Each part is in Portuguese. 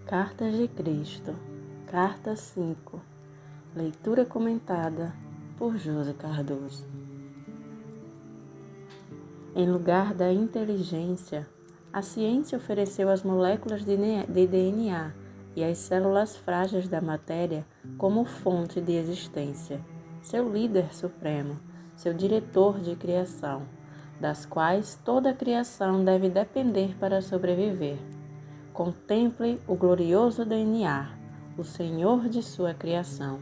Cartas de Cristo, Carta 5, leitura comentada por José Cardoso. Em lugar da inteligência, a ciência ofereceu as moléculas de DNA e as células frágeis da matéria como fonte de existência, seu líder supremo, seu diretor de criação, das quais toda a criação deve depender para sobreviver. Contemple o glorioso DNA, o Senhor de sua criação.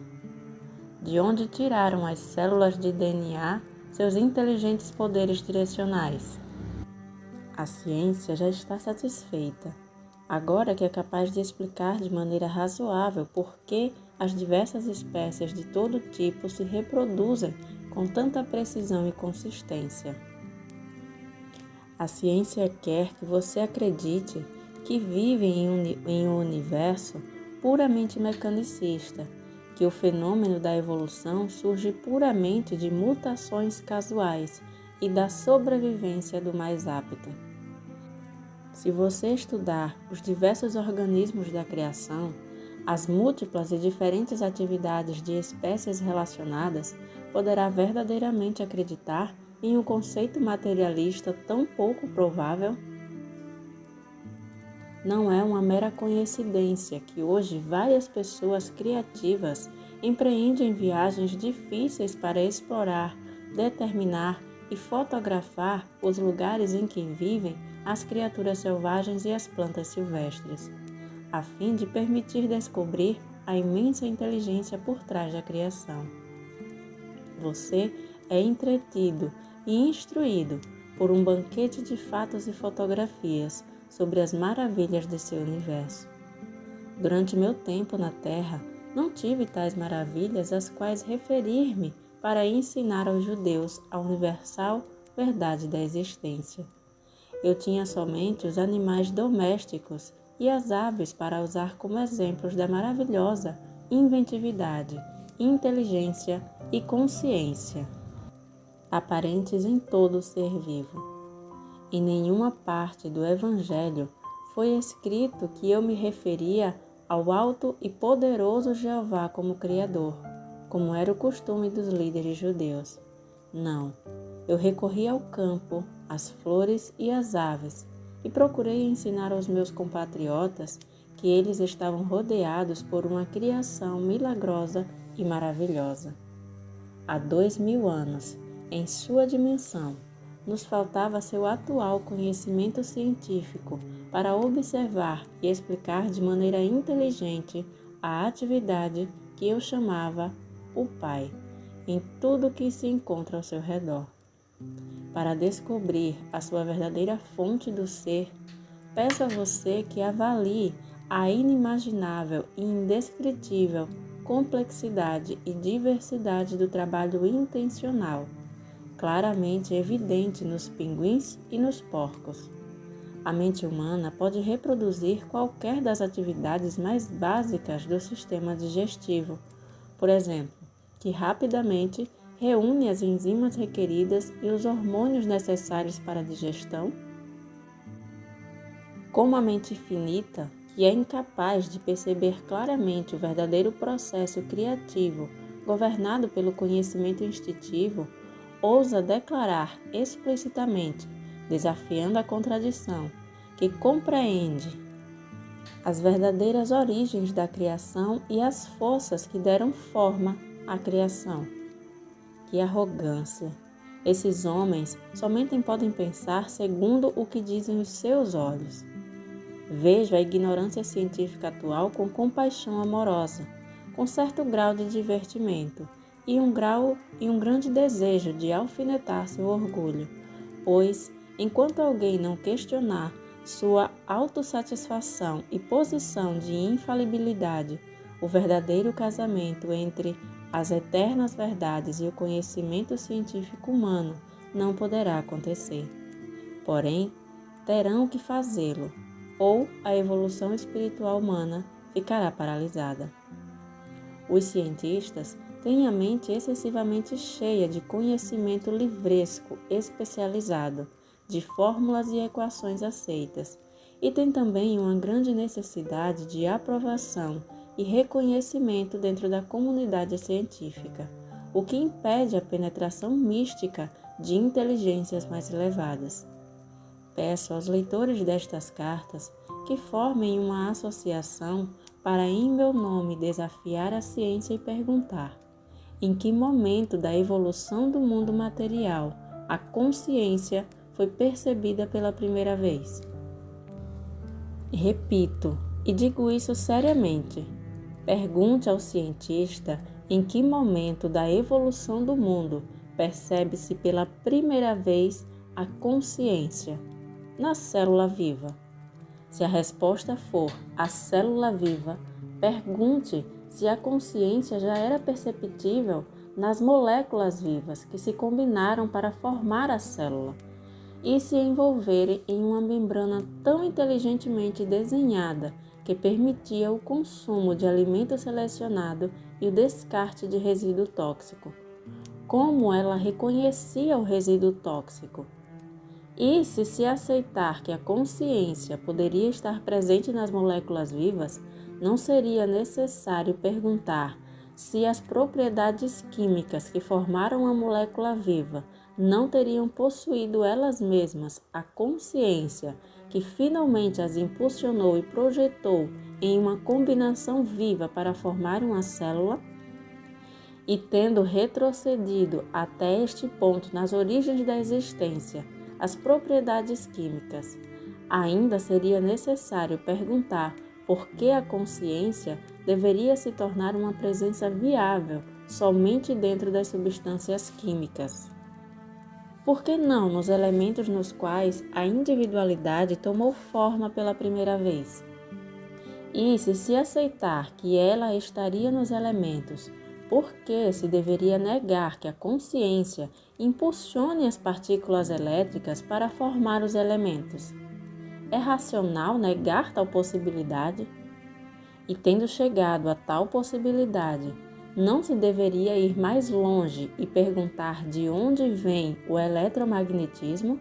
De onde tiraram as células de DNA seus inteligentes poderes direcionais? A ciência já está satisfeita, agora que é capaz de explicar de maneira razoável por que as diversas espécies de todo tipo se reproduzem com tanta precisão e consistência. A ciência quer que você acredite que vive em um universo puramente mecanicista, que o fenômeno da evolução surge puramente de mutações casuais e da sobrevivência do mais apto. Se você estudar os diversos organismos da criação, as múltiplas e diferentes atividades de espécies relacionadas, poderá verdadeiramente acreditar em um conceito materialista tão pouco provável? Não é uma mera coincidência que hoje várias pessoas criativas empreendem viagens difíceis para explorar, determinar e fotografar os lugares em que vivem as criaturas selvagens e as plantas silvestres, a fim de permitir descobrir a imensa inteligência por trás da criação. Você é entretido e instruído por um banquete de fatos e fotografias sobre as maravilhas de seu universo. Durante meu tempo na Terra, não tive tais maravilhas às quais referir-me para ensinar aos judeus a universal verdade da existência. Eu tinha somente os animais domésticos e as aves para usar como exemplos da maravilhosa inventividade, inteligência e consciência aparentes em todo ser vivo. Em nenhuma parte do Evangelho foi escrito que eu me referia ao alto e poderoso Jeová como Criador, como era o costume dos líderes judeus. Não, eu recorri ao campo, às flores e às aves, e procurei ensinar aos meus compatriotas que eles estavam rodeados por uma criação milagrosa e maravilhosa. Há 2000 anos, em sua dimensão, nos faltava seu atual conhecimento científico para observar e explicar de maneira inteligente a atividade que eu chamava o Pai, em tudo que se encontra ao seu redor. Para descobrir a sua verdadeira fonte do ser, peço a você que avalie a inimaginável e indescritível complexidade e diversidade do trabalho intencional, claramente evidente nos pinguins e nos porcos. A mente humana pode reproduzir qualquer das atividades mais básicas do sistema digestivo, por exemplo, que rapidamente reúne as enzimas requeridas e os hormônios necessários para a digestão. Como a mente finita, que é incapaz de perceber claramente o verdadeiro processo criativo governado pelo conhecimento instintivo, ousa declarar explicitamente, desafiando a contradição, que compreende as verdadeiras origens da criação e as forças que deram forma à criação. Que arrogância! Esses homens somente podem pensar segundo o que dizem os seus olhos. Vejo a ignorância científica atual com compaixão amorosa, com certo grau de divertimento e um grande desejo de alfinetar seu orgulho, pois, enquanto alguém não questionar sua autossatisfação e posição de infalibilidade, o verdadeiro casamento entre as eternas verdades e o conhecimento científico humano não poderá acontecer. Porém, terão que fazê-lo, ou a evolução espiritual humana ficará paralisada. Os cientistas têm a mente excessivamente cheia de conhecimento livresco especializado, de fórmulas e equações aceitas, e tem também uma grande necessidade de aprovação e reconhecimento dentro da comunidade científica, o que impede a penetração mística de inteligências mais elevadas. Peço aos leitores destas cartas que formem uma associação para, em meu nome, desafiar a ciência e perguntar: em que momento da evolução do mundo material a consciência foi percebida pela primeira vez? Repito, e digo isso seriamente, pergunte ao cientista em que momento da evolução do mundo percebe-se pela primeira vez a consciência na célula viva. Se a resposta for a célula viva, pergunte se a consciência já era perceptível nas moléculas vivas que se combinaram para formar a célula e se envolverem em uma membrana tão inteligentemente desenhada que permitia o consumo de alimento selecionado e o descarte de resíduo tóxico. Como ela reconhecia o resíduo tóxico? E se aceitar que a consciência poderia estar presente nas moléculas vivas, não seria necessário perguntar se as propriedades químicas que formaram a molécula viva não teriam possuído elas mesmas a consciência que finalmente as impulsionou e projetou em uma combinação viva para formar uma célula? E tendo retrocedido até este ponto nas origens da existência, as propriedades químicas, ainda seria necessário perguntar por que a consciência deveria se tornar uma presença viável somente dentro das substâncias químicas. Por que não nos elementos nos quais a individualidade tomou forma pela primeira vez? E se aceitar que ela estaria nos elementos, por que se deveria negar que a consciência impulsione as partículas elétricas para formar os elementos? É racional negar tal possibilidade? E tendo chegado a tal possibilidade, não se deveria ir mais longe e perguntar de onde vem o eletromagnetismo?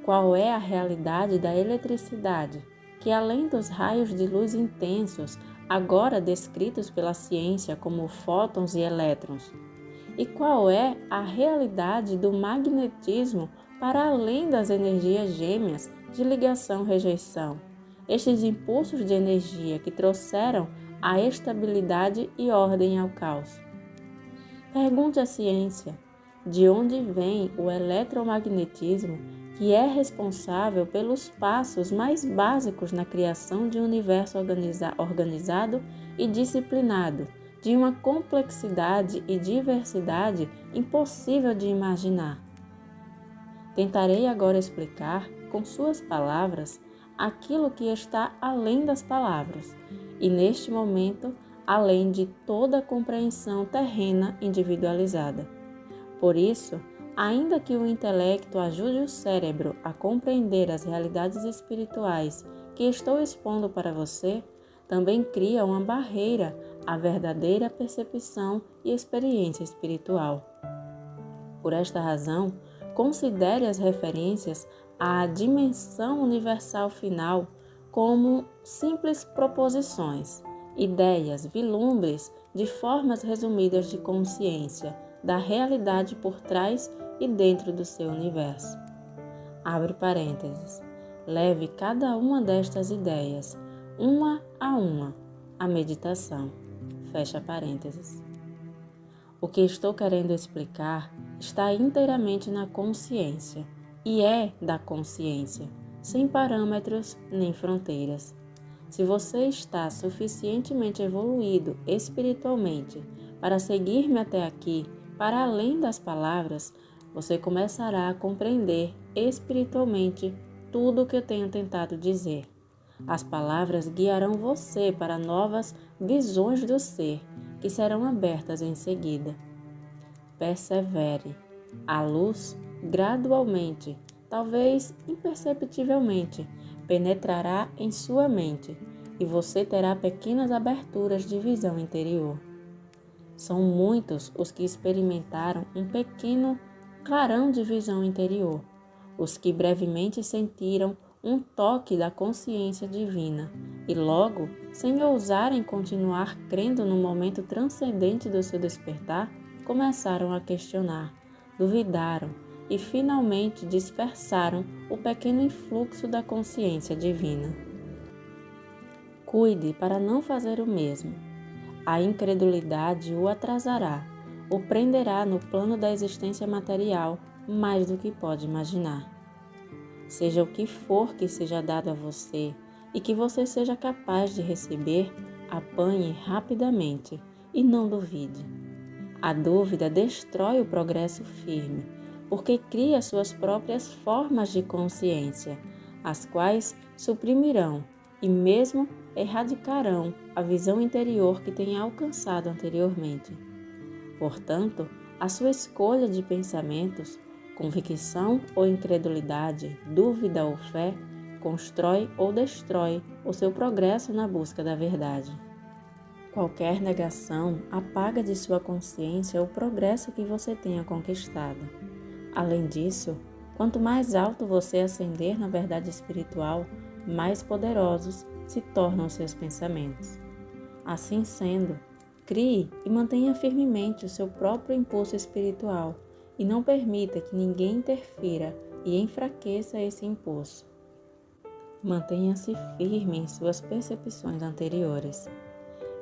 Qual é a realidade da eletricidade, que além dos raios de luz intensos, agora descritos pela ciência como fótons e elétrons? E qual é a realidade do magnetismo para além das energias gêmeas de ligação-rejeição? Estes impulsos de energia que trouxeram a estabilidade e ordem ao caos. Pergunte à ciência de onde vem o eletromagnetismo, que é responsável pelos passos mais básicos na criação de um universo organizado e disciplinado, de uma complexidade e diversidade impossível de imaginar. Tentarei agora explicar, com suas palavras, aquilo que está além das palavras, e neste momento, além de toda a compreensão terrena individualizada. Por isso, ainda que o intelecto ajude o cérebro a compreender as realidades espirituais que estou expondo para você, também cria uma barreira à verdadeira percepção e experiência espiritual. Por esta razão, considere as referências à dimensão universal final como simples proposições, ideias, vislumbres de formas resumidas de consciência da realidade por trás e dentro do seu universo. Abre parênteses. Leve cada uma destas ideias, uma à meditação. Fecha parênteses. O que estou querendo explicar está inteiramente na consciência, e é da consciência, sem parâmetros nem fronteiras. Se você está suficientemente evoluído espiritualmente para seguir-me até aqui, para além das palavras, você começará a compreender espiritualmente tudo o que eu tenho tentado dizer. As palavras guiarão você para novas visões do ser, que serão abertas em seguida. Persevere. A luz, gradualmente, talvez imperceptivelmente, penetrará em sua mente e você terá pequenas aberturas de visão interior. São muitos os que experimentaram um pequeno clarão de visão interior, os que brevemente sentiram um toque da consciência divina e logo, sem ousarem continuar crendo no momento transcendente do seu despertar, começaram a questionar, duvidaram e finalmente dispersaram o pequeno influxo da consciência divina. Cuide para não fazer o mesmo. A incredulidade o atrasará, o prenderá no plano da existência material mais do que pode imaginar. Seja o que for que seja dado a você e que você seja capaz de receber, apanhe rapidamente e não duvide. A dúvida destrói o progresso firme, porque cria suas próprias formas de consciência, as quais suprimirão e mesmo erradicarão a visão interior que tem alcançado anteriormente. Portanto, a sua escolha de pensamentos, convicção ou incredulidade, dúvida ou fé, constrói ou destrói o seu progresso na busca da verdade. Qualquer negação apaga de sua consciência o progresso que você tenha conquistado. Além disso, quanto mais alto você ascender na verdade espiritual, mais poderosos se tornam seus pensamentos. Assim sendo, crie e mantenha firmemente o seu próprio impulso espiritual e não permita que ninguém interfira e enfraqueça esse impulso. Mantenha-se firme em suas percepções anteriores.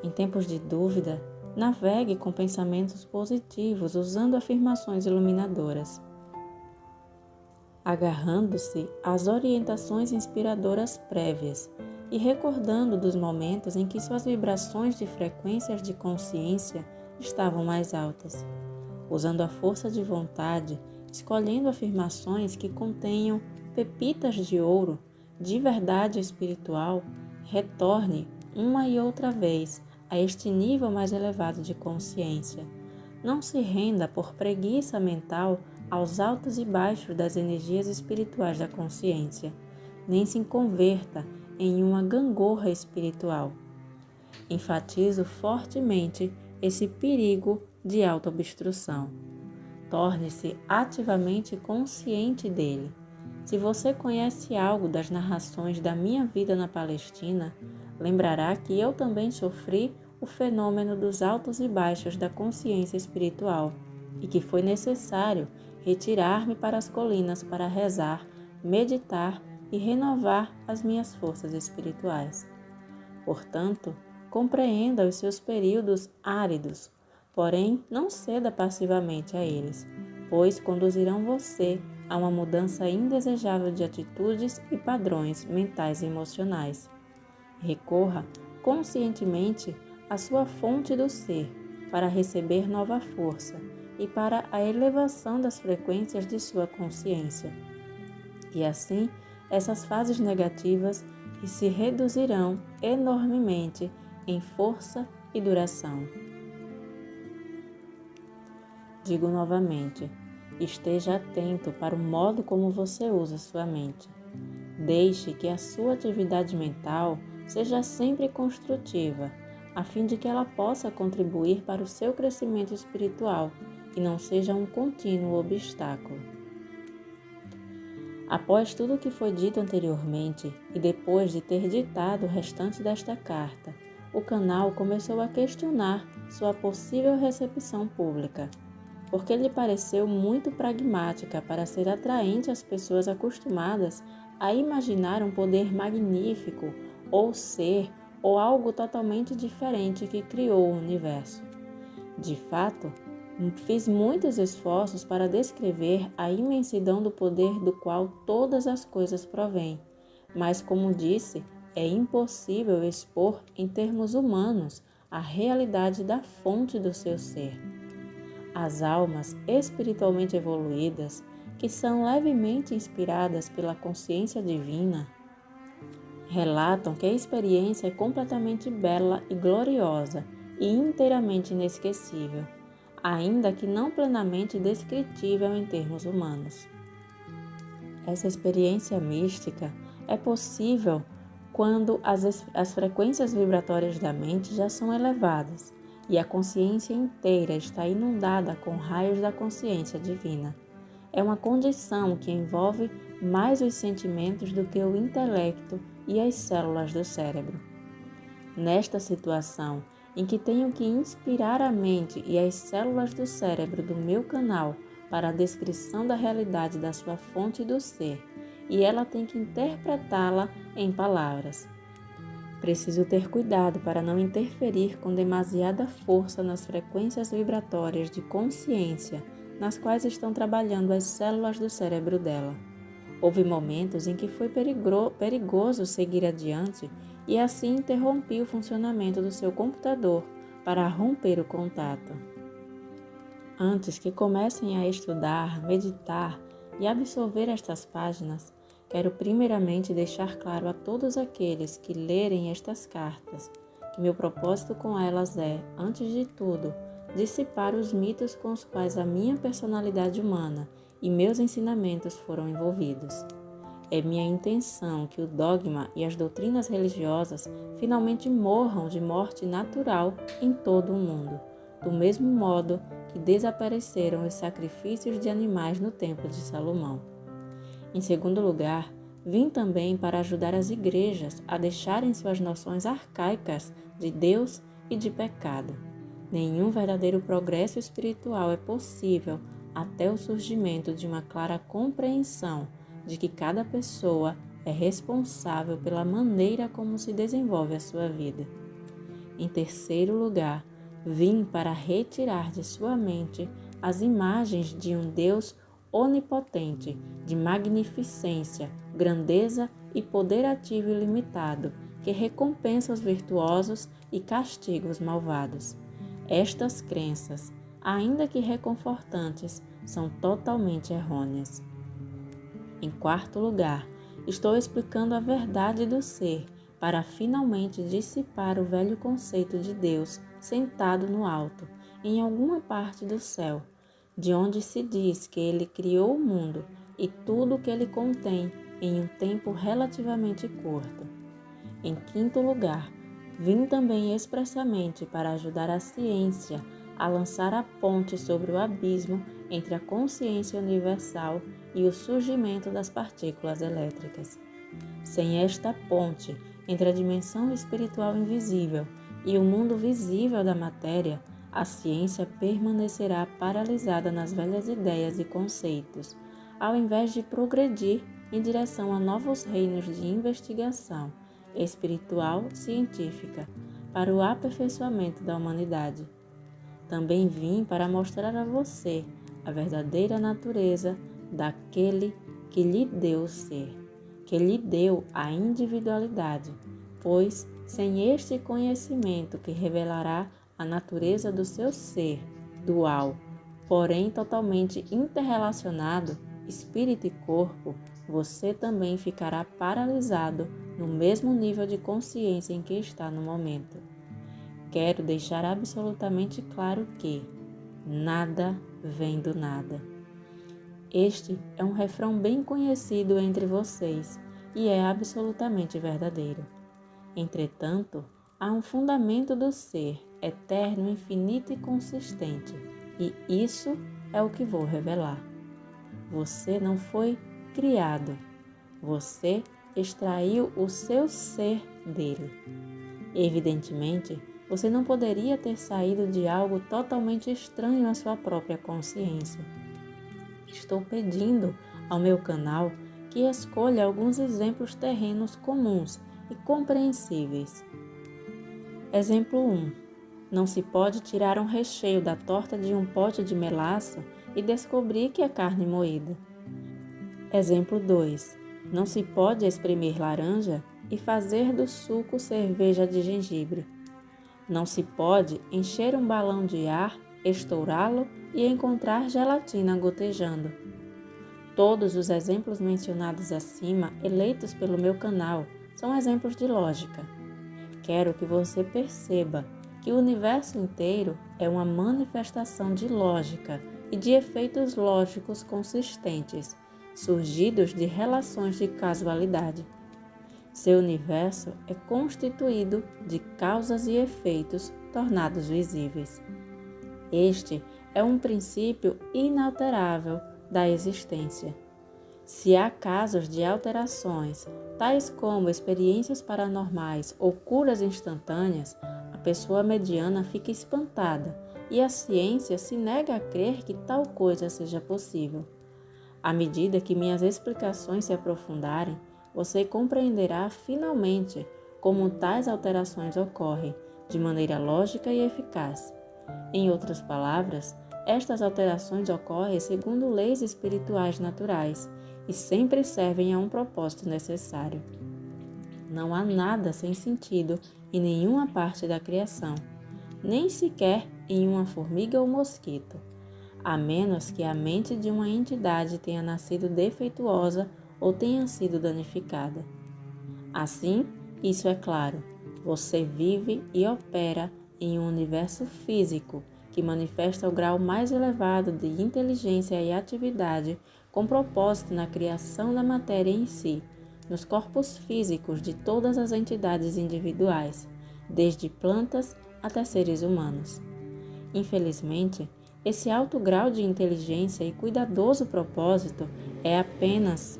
Em tempos de dúvida, navegue com pensamentos positivos usando afirmações iluminadoras, agarrando-se às orientações inspiradoras prévias e recordando dos momentos em que suas vibrações de frequências de consciência estavam mais altas, usando a força de vontade, escolhendo afirmações que contenham pepitas de ouro, de verdade espiritual, retorne uma e outra vez a este nível mais elevado de consciência. Não se renda por preguiça mental aos altos e baixos das energias espirituais da consciência, nem se converta em uma gangorra espiritual. Enfatizo fortemente esse perigo de autoobstrução. Torne-se ativamente consciente dele. Se você conhece algo das narrações da minha vida na Palestina, lembrará que eu também sofri o fenômeno dos altos e baixos da consciência espiritual e que foi necessário retirar-me para as colinas para rezar, meditar e renovar as minhas forças espirituais. Portanto, compreenda os seus períodos áridos, porém não ceda passivamente a eles, pois conduzirão você a uma mudança indesejável de atitudes e padrões mentais e emocionais. Recorra conscientemente à sua fonte do ser para receber nova força e para a elevação das frequências de sua consciência. E assim, essas fases negativas se reduzirão enormemente em força e duração. Digo novamente, esteja atento para o modo como você usa sua mente. Deixe que a sua atividade mental seja sempre construtiva, a fim de que ela possa contribuir para o seu crescimento espiritual e não seja um contínuo obstáculo. Após tudo o que foi dito anteriormente e depois de ter ditado o restante desta carta, o canal começou a questionar sua possível recepção pública, porque lhe pareceu muito pragmática para ser atraente às pessoas acostumadas a imaginar um poder magnífico ou ser ou algo totalmente diferente que criou o universo. De fato, fiz muitos esforços para descrever a imensidão do poder do qual todas as coisas provêm, mas, como disse, é impossível expor em termos humanos a realidade da fonte do seu ser. As almas espiritualmente evoluídas, que são levemente inspiradas pela consciência divina, relatam que a experiência é completamente bela e gloriosa e inteiramente inesquecível, ainda que não plenamente descritível em termos humanos. Essa experiência mística é possível quando as frequências vibratórias da mente já são elevadas e a consciência inteira está inundada com raios da consciência divina. É uma condição que envolve mais os sentimentos do que o intelecto e as células do cérebro. Nesta situação, em que tenho que inspirar a mente e as células do cérebro do meu canal para a descrição da realidade da sua fonte do ser, e ela tem que interpretá-la em palavras. Preciso ter cuidado para não interferir com demasiada força nas frequências vibratórias de consciência nas quais estão trabalhando as células do cérebro dela. Houve momentos em que foi perigoso seguir adiante e assim interrompi o funcionamento do seu computador para romper o contato. Antes que comecem a estudar, meditar e absorver estas páginas, quero primeiramente deixar claro a todos aqueles que lerem estas cartas que meu propósito com elas é, antes de tudo, dissipar os mitos com os quais a minha personalidade humana e meus ensinamentos foram envolvidos. É minha intenção que o dogma e as doutrinas religiosas finalmente morram de morte natural em todo o mundo, do mesmo modo que desapareceram os sacrifícios de animais no Templo de Salomão. Em segundo lugar, vim também para ajudar as igrejas a deixarem suas noções arcaicas de Deus e de pecado. Nenhum verdadeiro progresso espiritual é possível até o surgimento de uma clara compreensão de que cada pessoa é responsável pela maneira como se desenvolve a sua vida. Em terceiro lugar, vim para retirar de sua mente as imagens de um Deus onipotente, de magnificência, grandeza e poder ativo ilimitado, que recompensa os virtuosos e castiga os malvados. Estas crenças, ainda que reconfortantes, são totalmente errôneas. Em quarto lugar, estou explicando a verdade do ser para finalmente dissipar o velho conceito de Deus sentado no alto, em alguma parte do céu, de onde se diz que ele criou o mundo e tudo o que ele contém em um tempo relativamente curto. Em quinto lugar, vim também expressamente para ajudar a ciência a lançar a ponte sobre o abismo entre a consciência universal e o surgimento das partículas elétricas. Sem esta ponte entre a dimensão espiritual invisível e o mundo visível da matéria, a ciência permanecerá paralisada nas velhas ideias e conceitos, ao invés de progredir em direção a novos reinos de investigação espiritual científica para o aperfeiçoamento da humanidade. Também vim para mostrar a você a verdadeira natureza daquele que lhe deu o ser, que lhe deu a individualidade, pois sem este conhecimento que revelará a natureza do seu ser, dual, porém totalmente interrelacionado, espírito e corpo, você também ficará paralisado no mesmo nível de consciência em que está no momento. Quero deixar absolutamente claro que nada vem do nada. Este é um refrão bem conhecido entre vocês e é absolutamente verdadeiro. Entretanto, há um fundamento do ser, eterno, infinito e consistente, e isso é o que vou revelar. Você não foi criado, você extraiu o seu ser dele. Evidentemente, você não poderia ter saído de algo totalmente estranho à sua própria consciência. Estou pedindo ao meu canal que escolha alguns exemplos terrenos comuns e compreensíveis. Exemplo 1. Não se pode tirar um recheio da torta de um pote de melaço e descobrir que é carne moída. Exemplo 2. Não se pode espremer laranja e fazer do suco cerveja de gengibre. Não se pode encher um balão de ar, estourá-lo e encontrar gelatina gotejando. Todos os exemplos mencionados acima, eleitos pelo meu canal, são exemplos de lógica. Quero que você perceba que o universo inteiro é uma manifestação de lógica e de efeitos lógicos consistentes, surgidos de relações de casualidade. Seu universo é constituído de causas e efeitos tornados visíveis. Este é um princípio inalterável da existência. Se há casos de alterações, tais como experiências paranormais ou curas instantâneas, a pessoa mediana fica espantada e a ciência se nega a crer que tal coisa seja possível. À medida que minhas explicações se aprofundarem, você compreenderá finalmente como tais alterações ocorrem de maneira lógica e eficaz. Em outras palavras, estas alterações ocorrem segundo leis espirituais naturais e sempre servem a um propósito necessário. Não há nada sem sentido em nenhuma parte da criação, nem sequer em uma formiga ou mosquito, a menos que a mente de uma entidade tenha nascido defeituosa ou tenha sido danificada. Assim, isso é claro, você vive e opera em um universo físico que manifesta o grau mais elevado de inteligência e atividade com propósito na criação da matéria em si, nos corpos físicos de todas as entidades individuais, desde plantas até seres humanos. Infelizmente, esse alto grau de inteligência e cuidadoso propósito é apenas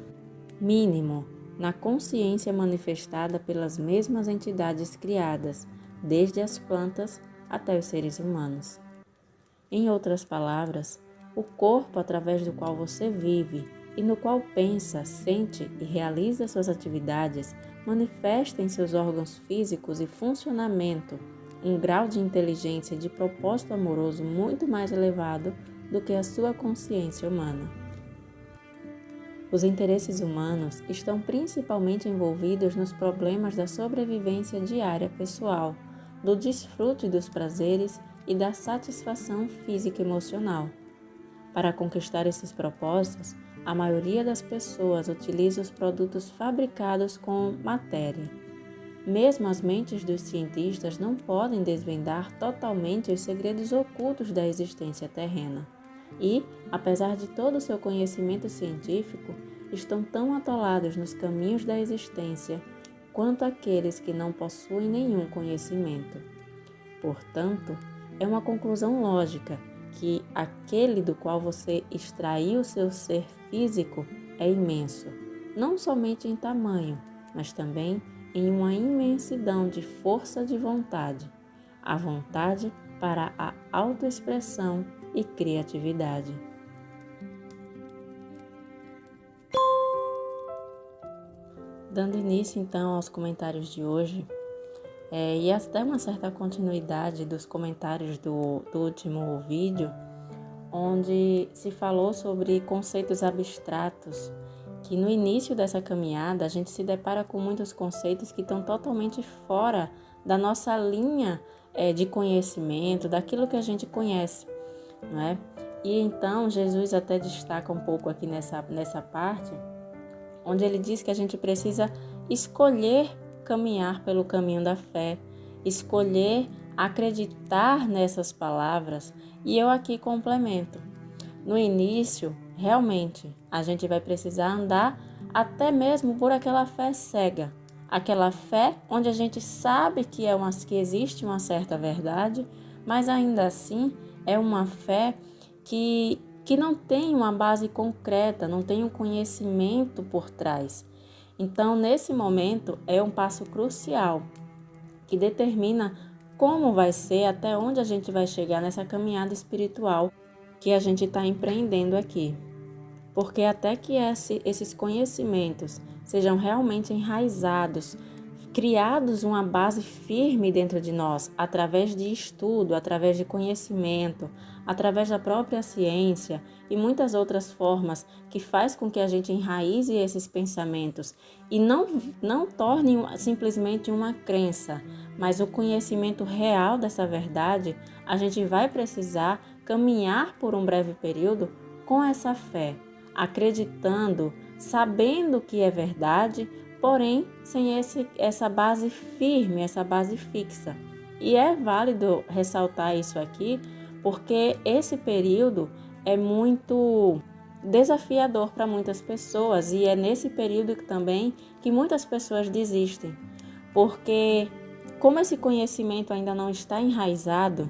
mínimo na consciência manifestada pelas mesmas entidades criadas, desde as plantas até os seres humanos. Em outras palavras, o corpo através do qual você vive e no qual pensa, sente e realiza suas atividades manifesta em seus órgãos físicos e funcionamento um grau de inteligência e de propósito amoroso muito mais elevado do que a sua consciência humana. Os interesses humanos estão principalmente envolvidos nos problemas da sobrevivência diária pessoal, do desfrute dos prazeres e da satisfação física e emocional. Para conquistar esses propósitos, a maioria das pessoas utiliza os produtos fabricados com matéria. Mesmo as mentes dos cientistas não podem desvendar totalmente os segredos ocultos da existência terrena. E, apesar de todo o seu conhecimento científico, estão tão atolados nos caminhos da existência quanto aqueles que não possuem nenhum conhecimento. Portanto, é uma conclusão lógica que aquele do qual você extraiu seu ser físico é imenso, não somente em tamanho, mas também em uma imensidão de força de vontade, a vontade para a autoexpressão e criatividade. Dando início então aos comentários de hoje, e até uma certa continuidade dos comentários do último vídeo, onde se falou sobre conceitos abstratos, que no início dessa caminhada a gente se depara com muitos conceitos que estão totalmente fora da nossa linha de conhecimento, daquilo que a gente conhece, não é? E então Jesus até destaca um pouco aqui nessa parte, onde ele diz que a gente precisa escolher caminhar pelo caminho da fé, escolher acreditar nessas palavras, e eu aqui complemento. No início, realmente, a gente vai precisar andar até mesmo por aquela fé cega, aquela fé onde a gente sabe que existe uma certa verdade, mas ainda assim é uma fé que não tem uma base concreta, não tem um conhecimento por trás. Então, nesse momento, é um passo crucial que determina como vai ser, até onde a gente vai chegar nessa caminhada espiritual que a gente está empreendendo aqui. Porque até que esses conhecimentos sejam realmente enraizados, criados uma base firme dentro de nós, através de estudo, através de conhecimento, através da própria ciência e muitas outras formas que faz com que a gente enraize esses pensamentos e não torne simplesmente uma crença, mas o conhecimento real dessa verdade, a gente vai precisar caminhar por um breve período com essa fé, acreditando, sabendo que é verdade, porém sem essa base firme, essa base fixa. E é válido ressaltar isso aqui, porque esse período é muito desafiador para muitas pessoas e é nesse período também que muitas pessoas desistem, porque como esse conhecimento ainda não está enraizado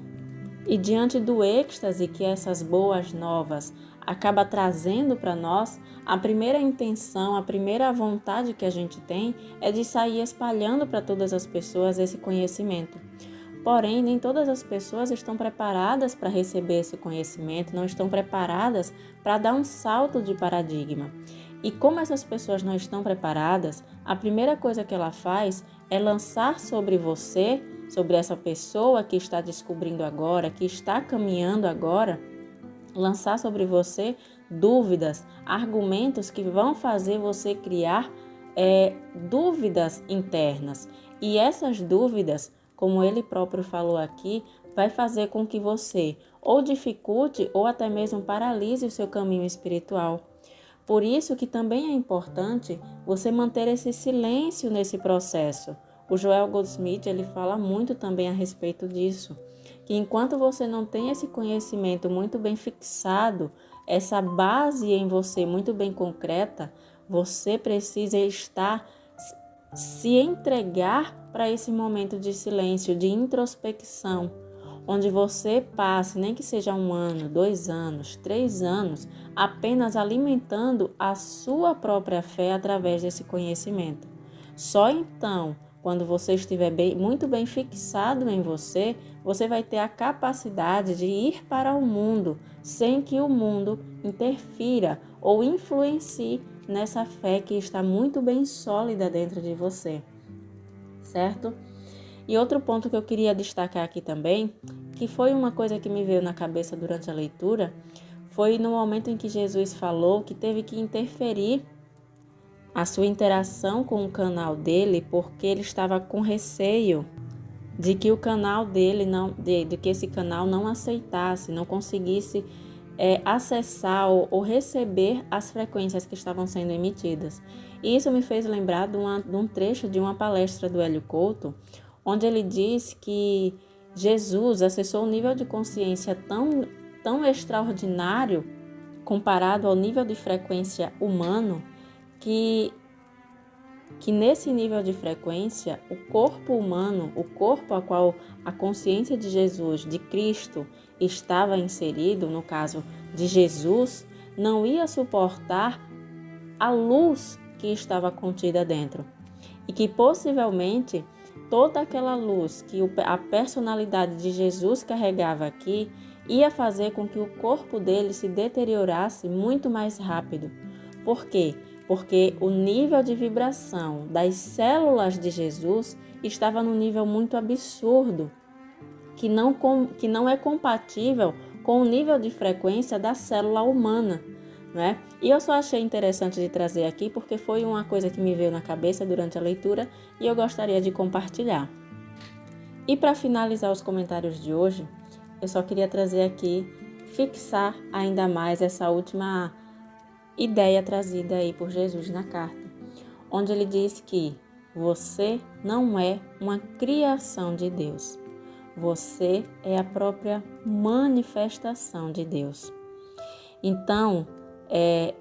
e diante do êxtase que essas boas novas acaba trazendo para nós, a primeira intenção, a primeira vontade que a gente tem é de sair espalhando para todas as pessoas esse conhecimento. Porém, nem todas as pessoas estão preparadas para receber esse conhecimento, não estão preparadas para dar um salto de paradigma. E como essas pessoas não estão preparadas, a primeira coisa que ela faz é lançar sobre você, sobre essa pessoa que está descobrindo agora, que está caminhando agora, lançar sobre você dúvidas, argumentos que vão fazer você criar dúvidas internas. E essas dúvidas, como ele próprio falou aqui, vai fazer com que você ou dificulte ou até mesmo paralise o seu caminho espiritual. Por isso que também é importante você manter esse silêncio nesse processo. O Joel Goldsmith, ele fala muito também a respeito disso, que enquanto você não tem esse conhecimento muito bem fixado, essa base em você muito bem concreta, você precisa se entregar para esse momento de silêncio, de introspecção, onde você passe, nem que seja 1 ano, 2 anos, 3 anos, apenas alimentando a sua própria fé através desse conhecimento. Só então, quando você estiver muito bem fixado em você, você vai ter a capacidade de ir para o mundo sem que o mundo interfira ou influencie nessa fé que está muito bem sólida dentro de você, certo? E outro ponto que eu queria destacar aqui também, que foi uma coisa que me veio na cabeça durante a leitura, foi no momento em que Jesus falou que teve que interferir a sua interação com o canal dele, porque ele estava com receio de que o canal dele de que esse canal não aceitasse, não conseguisse acessar ou receber as frequências que estavam sendo emitidas. E isso me fez lembrar de um trecho de uma palestra do Hélio Couto, onde ele diz que Jesus acessou um nível de consciência tão extraordinário comparado ao nível de frequência humano, que nesse nível de frequência, o corpo humano, o corpo a qual a consciência de Jesus, de Cristo, estava inserido, no caso de Jesus, não ia suportar a luz que estava contida dentro. E que possivelmente toda aquela luz que a personalidade de Jesus carregava aqui ia fazer com que o corpo dele se deteriorasse muito mais rápido. Por quê? Porque o nível de vibração das células de Jesus estava num nível muito absurdo, que não é compatível com o nível de frequência da célula humana, né? E eu só achei interessante de trazer aqui porque foi uma coisa que me veio na cabeça durante a leitura e eu gostaria de compartilhar. E para finalizar os comentários de hoje, eu só queria trazer aqui, fixar ainda mais essa última ideia trazida aí por Jesus na carta, onde ele diz que você não é uma criação de Deus, você é a própria manifestação de Deus. Então,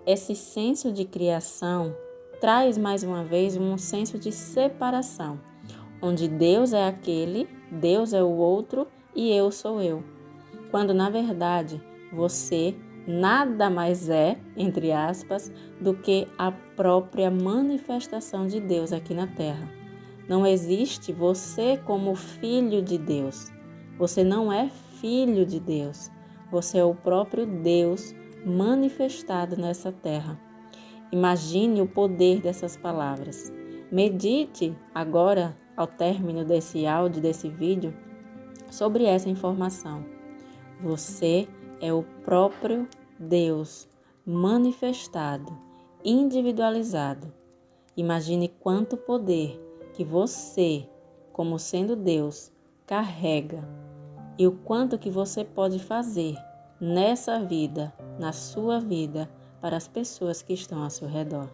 esse senso de criação traz mais uma vez um senso de separação, onde Deus é aquele, Deus é o outro e eu sou eu, quando na verdade você nada mais é, entre aspas, do que a própria manifestação de Deus aqui na Terra. Não existe você como filho de Deus. Você não é filho de Deus. Você é o próprio Deus manifestado nessa Terra. Imagine o poder dessas palavras. Medite agora, ao término desse áudio, desse vídeo, sobre essa informação. Você é o próprio Deus manifestado, individualizado. Imagine quanto poder que você, como sendo Deus, carrega e o quanto que você pode fazer nessa vida, na sua vida, para as pessoas que estão ao seu redor.